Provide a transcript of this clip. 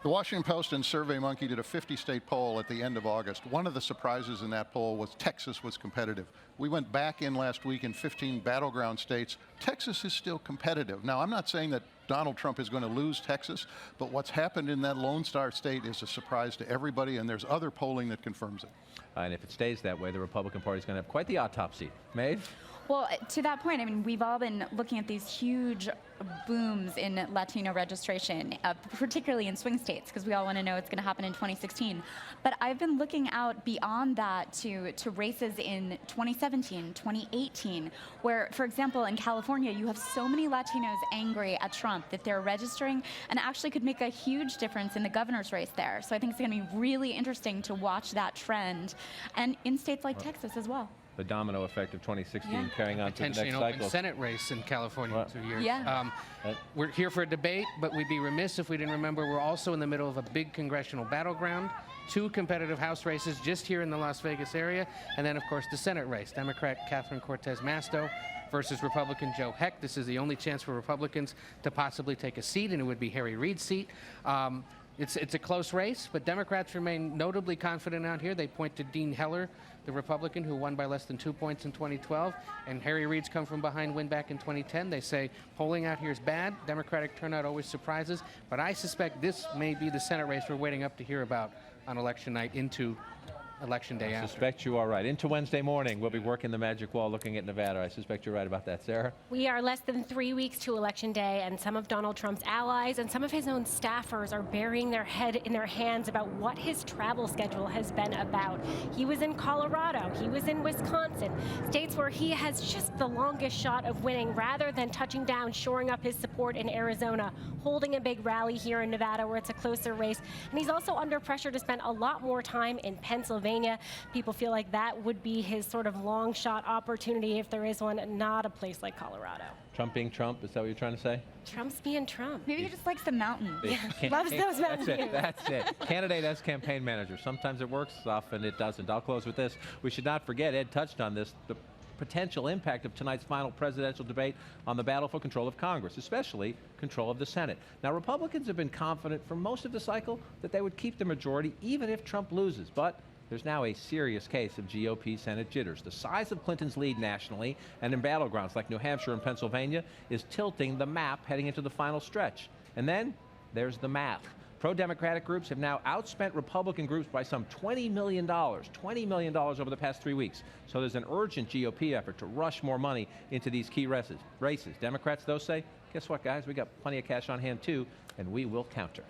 The Washington Post and SurveyMonkey did a 50-state poll at the end of August. One of the surprises in that poll was Texas was competitive. We went back in last week in 15 battleground states. Texas is still competitive. Now, I'm not saying that Donald Trump is going to lose Texas, but what's happened in that Lone Star state is a surprise to everybody, and there's other polling that confirms it. And if it stays that way, the Republican Party is going to have quite the autopsy. Maeve? Well, to that point, I mean, we've all been looking at these huge booms in Latino registration, particularly in swing states, because we all want to know what's going to happen in 2016. But I've been looking out beyond that to races in 2017, 2018, where, for example, in California, you have so many Latinos angry at Trump that they're registering and actually could make a huge difference in the governor's race there. So I think it's going to be really interesting to watch that trend, and in states like Texas as well. The domino effect of 2016 carrying on to the next Potentially an cycle. open Senate race in California in 2 years. Yeah. We're here for a debate, but we'd be remiss if we didn't remember we're also in the middle of a big congressional battleground, 2 competitive House races just here in the Las Vegas area, and then, of course, the Senate race. Democrat Catherine Cortez Masto versus Republican Joe Heck. This is the only chance for Republicans to possibly take a seat, and it would be Harry Reid's seat. It's a close race, but Democrats remain notably confident out here. They point to Dean Heller, the Republican who won by less than 2 points in 2012, and Harry Reid's come from behind win back in 2010. They say polling out here is bad. Democratic turnout always surprises, but I suspect this may be the Senate race we're waiting up to hear about on election night into Election Day after. I suspect you are right. Into Wednesday morning, we'll be working the magic wall looking at Nevada. I suspect you're right about that, Sarah. We are less than 3 weeks to Election Day, and some of Donald Trump's allies and some of his own staffers are burying their head in their hands about what his travel schedule has been about. He was in Colorado. He was in Wisconsin, states where he has just the longest shot of winning, rather than touching down, shoring up his support in Arizona, holding a big rally here in Nevada where it's a closer race. And he's also under pressure to spend a lot more time in Pennsylvania. People feel like that would be his sort of long shot opportunity if there is one, not a place like Colorado. Trump being Trump, is that what you're trying to say? Trump's being Trump. Maybe he just likes the mountains. Loves those mountains. That's it. Candidate as campaign manager. Sometimes it works, often it doesn't. I'll close with this. We should not forget, Ed touched on this, the potential impact of tonight's final presidential debate on the battle for control of Congress, especially control of the Senate. Now, Republicans have been confident for most of the cycle that they would keep the majority even if Trump loses, but there's now a serious case of GOP Senate jitters. The size of Clinton's lead nationally and in battlegrounds like New Hampshire and Pennsylvania is tilting the map heading into the final stretch. And then there's the math. Pro-Democratic groups have now outspent Republican groups by some $20 million over the past 3 weeks. So there's an urgent GOP effort to rush more money into these key races. Democrats, though, say, guess what, guys? We got plenty of cash on hand, too, and we will counter.